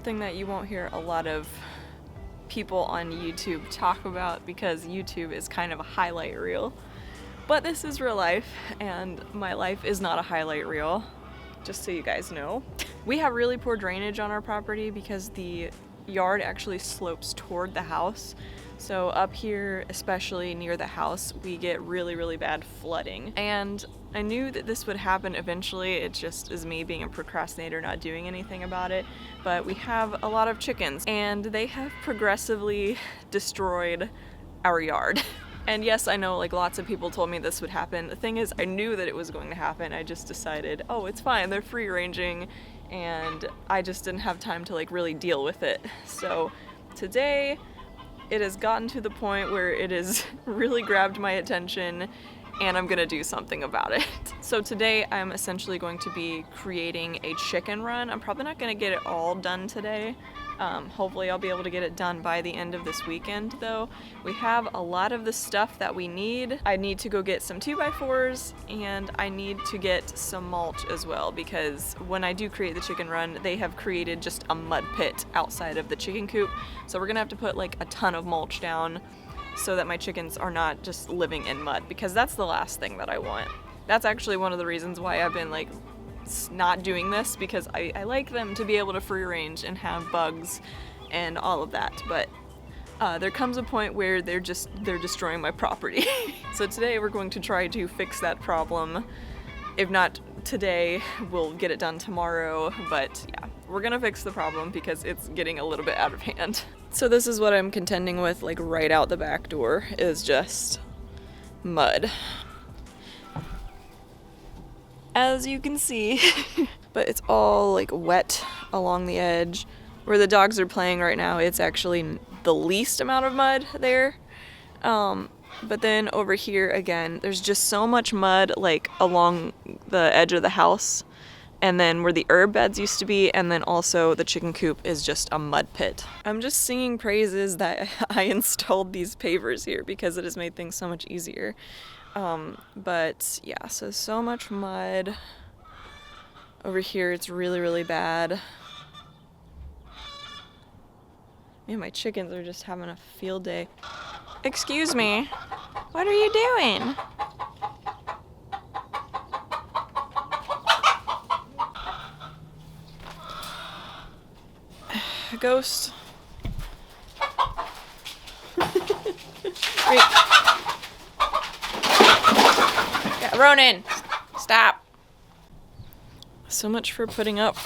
something that you won't hear a lot of people on YouTube talk about because YouTube is kind of a highlight reel. But this is real life, and my life is not a highlight reel, just so you guys know. We have really poor drainage on our property because the yard actually slopes toward the house. So up here, especially near the house, we get really, really bad flooding. And I knew that this would happen eventually. It just is me being a procrastinator, not doing anything about it. But we have a lot of chickens, and they have progressively destroyed our yard. And yes, I know, like, lots of people told me this would happen. The thing is, I knew that it was going to happen. I just decided, oh, it's fine, they're free ranging, and I just didn't have time to, like, really deal with it. So today, it has gotten to the point where it has really grabbed my attention, and I'm gonna do something about it. So today, I'm essentially going to be creating a chicken run. I'm probably not gonna get it all done today. Hopefully I'll be able to get it done by the end of this weekend though. We have a lot of the stuff that we need. I need to go get some 2x4s, and I need to get some mulch as well, because when I do create the chicken run, they have created just a mud pit outside of the chicken coop. So we're gonna have to put like a ton of mulch down so that my chickens are not just living in mud, because that's the last thing that I want. That's actually one of the reasons why I've been like not doing this, because I like them to be able to free range and have bugs and all of that, but there comes a point where they're destroying my property. So today we're going to try to fix that problem. If not today, we'll get it done tomorrow, but yeah, we're gonna fix the problem because it's getting a little bit out of hand. So this is what I'm contending with, like right out the back door, is just mud. As you can see, but it's all like wet along the edge. Where the dogs are playing right now, it's actually the least amount of mud there. But then over here again, there's just so much mud like along the edge of the house, and then where the herb beds used to be, and then also the chicken coop is just a mud pit. I'm just singing praises that I installed these pavers here because it has made things so much easier. But yeah, so much mud. Over here it's really, really bad. Man, my chickens are just having a field day. Excuse me, what are you doing? Ghost. Wait. Ronan, stop. So much for putting up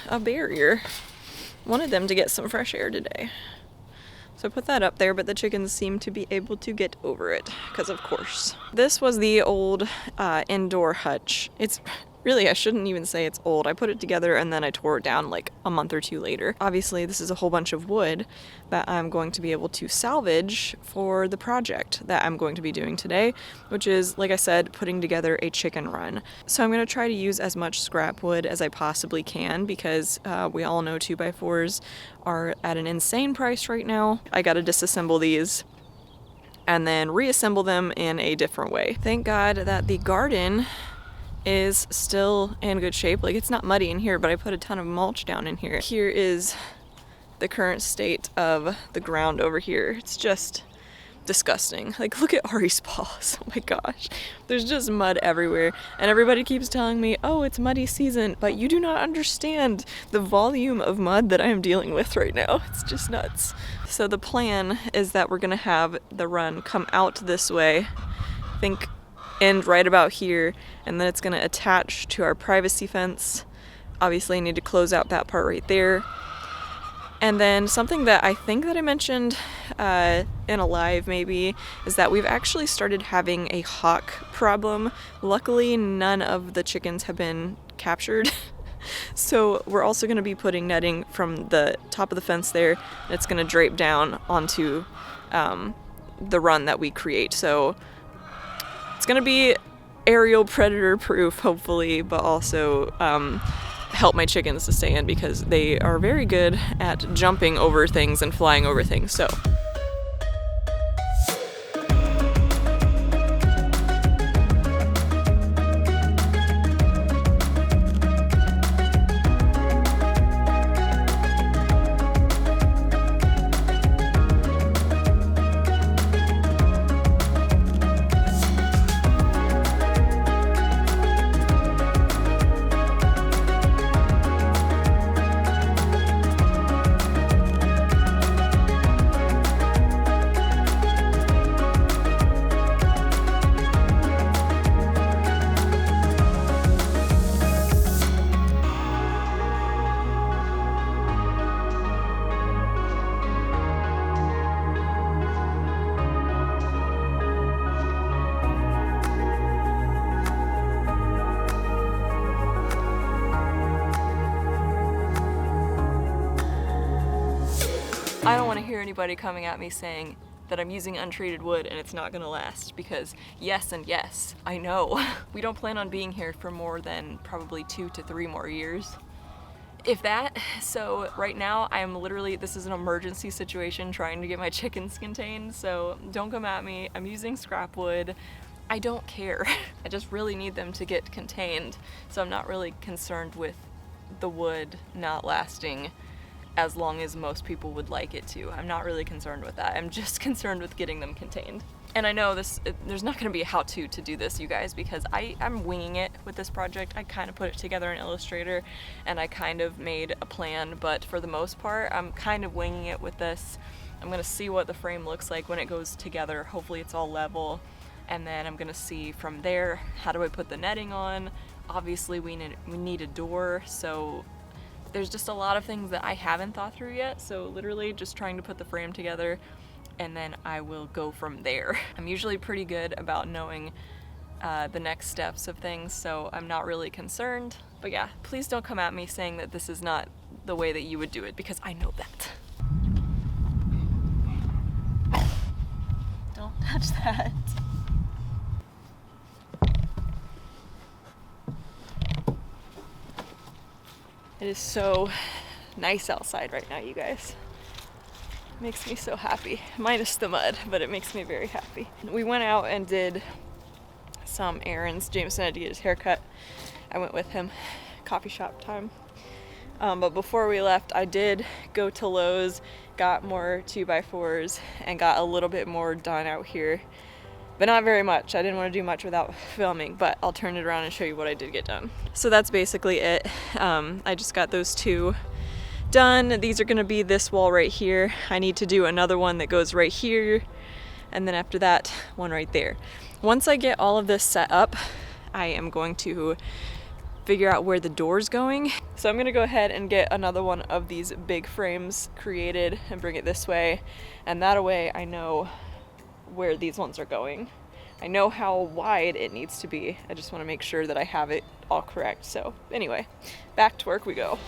a barrier. Wanted them to get some fresh air today. So I put that up there, but the chickens seem to be able to get over it, because of course. This was the old indoor hutch. It's really, I shouldn't even say it's old. I put it together and then I tore it down like a month or two later. Obviously, this is a whole bunch of wood that I'm going to be able to salvage for the project that I'm going to be doing today, which is, like I said, putting together a chicken run. So I'm going to try to use as much scrap wood as I possibly can, because we all know 2x4s are at an insane price right now. I got to disassemble these and then reassemble them in a different way. Thank God that the garden is still in good shape. Like, it's not muddy in here, but I put a ton of mulch down in here. Here is the current state of the ground over here. It's just disgusting. Like, look at Ari's paws. Oh my gosh. There's just mud everywhere. And everybody keeps telling me, oh, it's muddy season. But you do not understand the volume of mud that I am dealing with right now. It's just nuts. So the plan is that we're gonna have the run come out this way. I think end right about here, and then it's going to attach to our privacy fence. Obviously I need to close out that part right there. And then something that I think that I mentioned in a live maybe is that we've actually started having a hawk problem. Luckily none of the chickens have been captured. So we're also going to be putting netting from the top of the fence there, and it's going to drape down onto the run that we create. So it's going to be aerial predator proof, hopefully, but also help my chickens to stay in, because they are very good at jumping over things and flying over things. So I don't want to hear anybody coming at me saying that I'm using untreated wood and it's not gonna last, because yes and yes, I know. We don't plan on being here for more than probably 2 to 3 more years, if that. So right now I'm literally, this is an emergency situation trying to get my chickens contained, so don't come at me. I'm using scrap wood. I don't care. I just really need them to get contained, so I'm not really concerned with the wood not lasting as long as most people would like it to. I'm not really concerned with that. I'm just concerned with getting them contained. And I know there's not gonna be a how-to to do this, you guys, because I'm winging it with this project. I kind of put it together in Illustrator and I kind of made a plan, but for the most part, I'm kind of winging it with this. I'm gonna see what the frame looks like when it goes together. Hopefully it's all level. And then I'm gonna see from there, how do I put the netting on? Obviously we need a door, so there's just a lot of things that I haven't thought through yet, so literally just trying to put the frame together and then I will go from there. I'm usually pretty good about knowing the next steps of things, so I'm not really concerned. But yeah, please don't come at me saying that this is not the way that you would do it, because I know that. Don't touch that. It is so nice outside right now, you guys. It makes me so happy. Minus the mud, but it makes me very happy. We went out and did some errands. Jameson had to get his hair cut. I went with him. Coffee shop time. But before we left, I did go to Lowe's, got more 2x4s, and got a little bit more done out here. But not very much. I didn't want to do much without filming, but I'll turn it around and show you what I did get done. So that's basically it. I just got those 2 done. These are gonna be this wall right here. I need to do another one that goes right here, and then after that, one right there. Once I get all of this set up, I am going to figure out where the door's going. So I'm gonna go ahead and get another one of these big frames created and bring it this way, and that way I know where these ones are going. I know how wide it needs to be. I just want to make sure that I have it all correct. So anyway, back to work we go.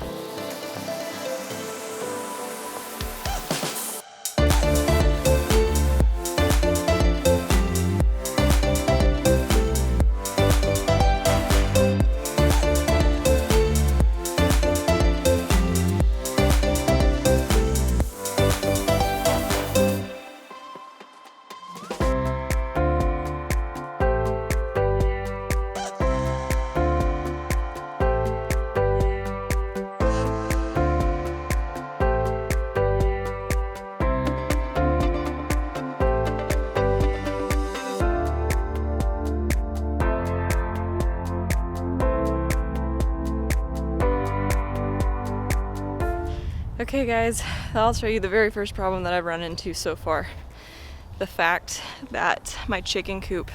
Okay guys, I'll show you the very first problem that I've run into so far. The fact that my chicken coop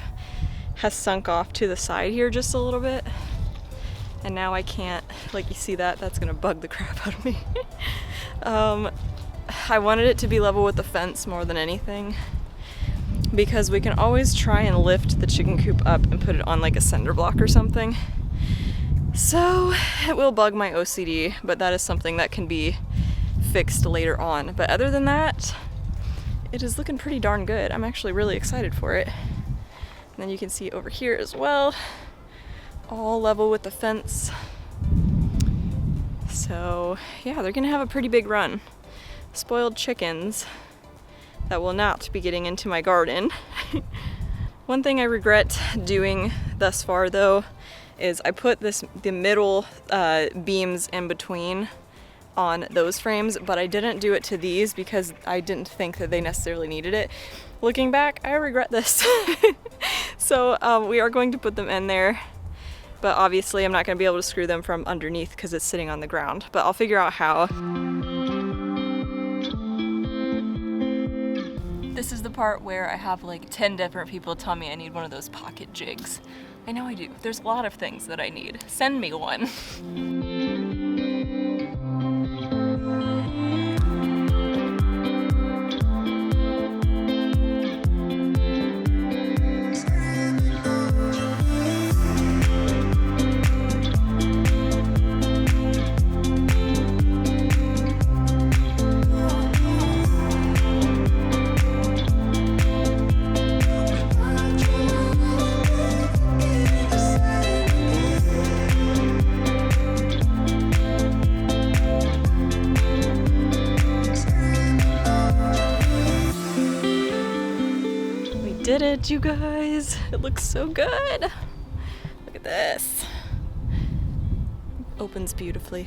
has sunk off to the side here just a little bit. And now I can't, like you see that, that's gonna bug the crap out of me. I wanted it to be level with the fence more than anything, because we can always try and lift the chicken coop up and put it on like a cinder block or something. So it will bug my OCD, but that is something that can be fixed later on. But other than that, it is looking pretty darn good. I'm actually really excited for it. And then you can see over here as well, all level with the fence. So yeah, they're gonna have a pretty big run. Spoiled chickens that will not be getting into my garden. One thing I regret doing thus far though is I put the middle beams in between on those frames, but I didn't do it to these because I didn't think that they necessarily needed it. Looking back, I regret this. So we are going to put them in there, but obviously I'm not going to be able to screw them from underneath because it's sitting on the ground, but I'll figure out how. This is the part where I have like 10 different people tell me I need one of those pocket jigs. I know I do. There's a lot of things that I need. Send me one. did it, you guys. It looks so good. Look at this. Opens beautifully.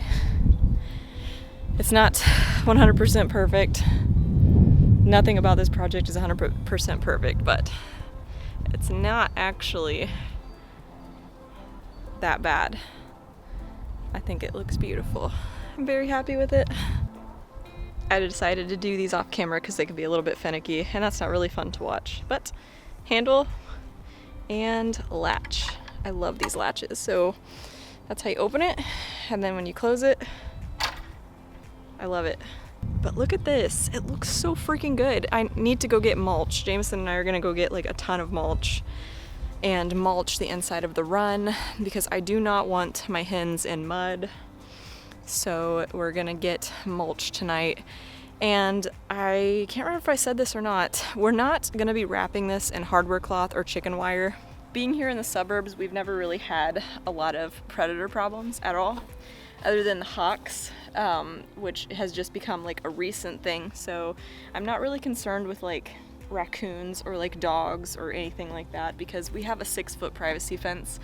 It's not 100% perfect. Nothing about this project is 100% perfect, but it's not actually that bad. I think it looks beautiful. I'm very happy with it. I decided to do these off camera because they can be a little bit finicky, and that's not really fun to watch. But handle and latch. I love these latches. So that's how you open it, and then when you close it, I love it. But look at this. It looks so freaking good. I need to go get mulch. Jameson and I are gonna go get like a ton of mulch and mulch the inside of the run because I do not want my hens in mud. So we're gonna get mulch tonight. And I can't remember if I said this or not. We're not gonna be wrapping this in hardware cloth or chicken wire. Being here in the suburbs, we've never really had a lot of predator problems at all, other than the hawks, which has just become like a recent thing. So I'm not really concerned with like raccoons or like dogs or anything like that because we have a 6-foot privacy fence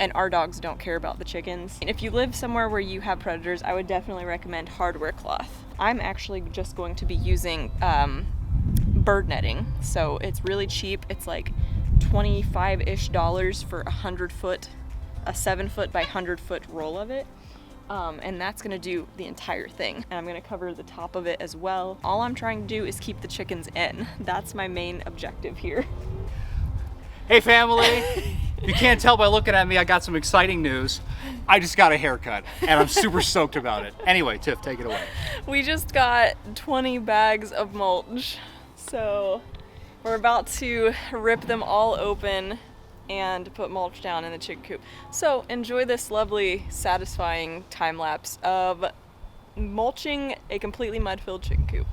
and our dogs don't care about the chickens. And if you live somewhere where you have predators, I would definitely recommend hardware cloth. I'm actually just going to be using bird netting. So it's really cheap. It's like $25-ish for a 7-foot by 100-foot roll of it. And that's gonna do the entire thing. And I'm gonna cover the top of it as well. All I'm trying to do is keep the chickens in. That's my main objective here. Hey family, if you can't tell by looking at me, I got some exciting news. I just got a haircut and I'm super stoked about it. Anyway, Tiff, take it away. We just got 20 bags of mulch. So we're about to rip them all open and put mulch down in the chicken coop. So enjoy this lovely, satisfying time lapse of mulching a completely mud-filled chicken coop.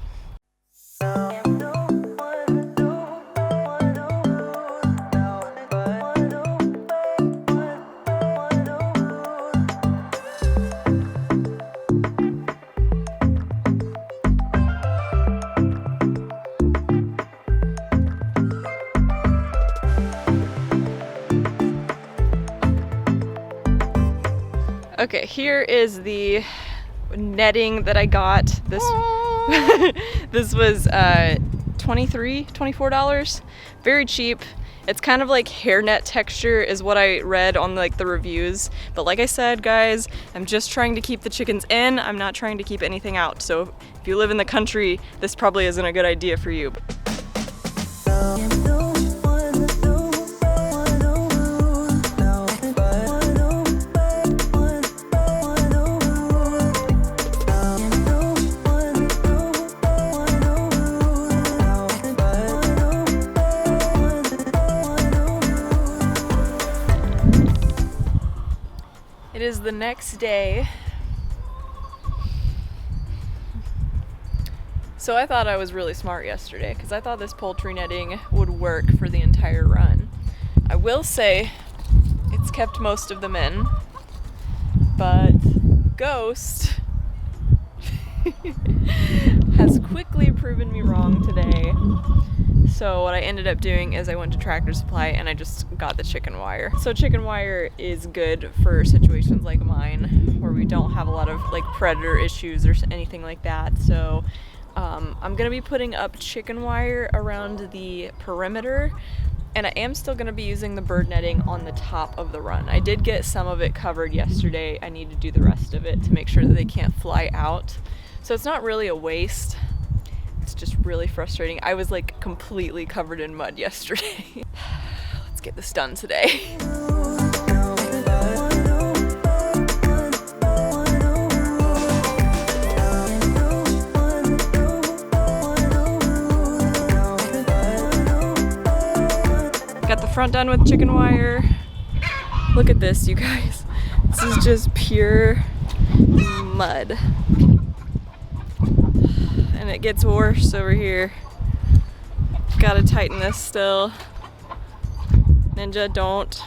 Okay, here is the netting that I got. This this was $24. Very cheap. It's kind of like hairnet texture is what I read on like the reviews. But like I said, guys, I'm just trying to keep the chickens in. I'm not trying to keep anything out. So if you live in the country, this probably isn't a good idea for you. It is the next day. So I thought I was really smart yesterday because I thought this poultry netting would work for the entire run. I will say it's kept most of them in, but Ghost has quickly proven me wrong today. So what I ended up doing is I went to Tractor Supply and I just got the chicken wire. So chicken wire is good for situations like mine where we don't have a lot of like predator issues or anything like that. So I'm gonna be putting up chicken wire around the perimeter, and I am still gonna be using the bird netting on the top of the run. I did get some of it covered yesterday. I need to do the rest of it to make sure that they can't fly out. So it's not really a waste. It's just really frustrating. I was like completely covered in mud yesterday. Let's get this done today. Got the front done with chicken wire. Look at this, you guys. This is just pure mud. And it gets worse over here. Gotta tighten this still. Ninja, don't.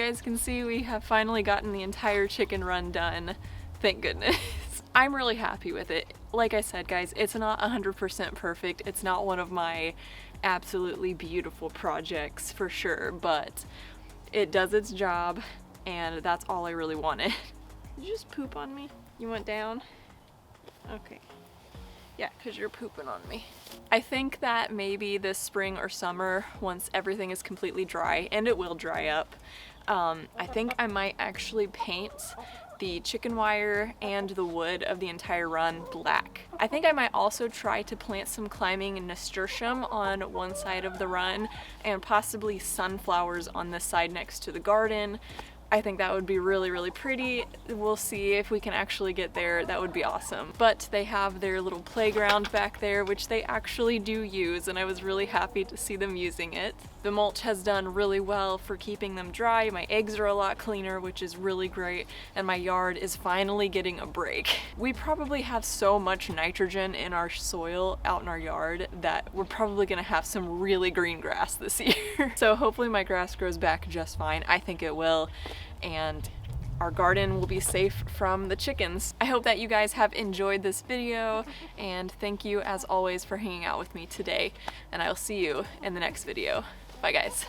guys can see, we have finally gotten the entire chicken run done. Thank goodness. I'm really happy with it. Like I said, guys, it's not 100% perfect. It's not one of my absolutely beautiful projects for sure, but it does its job, and that's all I really wanted. Did you just poop on me? You went down? Okay. Yeah, because you're pooping on me. I think that maybe this spring or summer, once everything is completely dry, and it will dry up, I think I might actually paint the chicken wire and the wood of the entire run black. I think I might also try to plant some climbing nasturtium on one side of the run and possibly sunflowers on this side next to the garden. I think that would be really, really pretty. We'll see if we can actually get there. That would be awesome. But they have their little playground back there, which they actually do use, and I was really happy to see them using it. The mulch has done really well for keeping them dry. My eggs are a lot cleaner, which is really great, and my yard is finally getting a break. We probably have so much nitrogen in our soil out in our yard that we're probably gonna have some really green grass this year. So hopefully my grass grows back just fine. I think it will. And our garden will be safe from the chickens. I hope that you guys have enjoyed this video, and thank you as always for hanging out with me today, and I'll see you in the next video. Bye guys.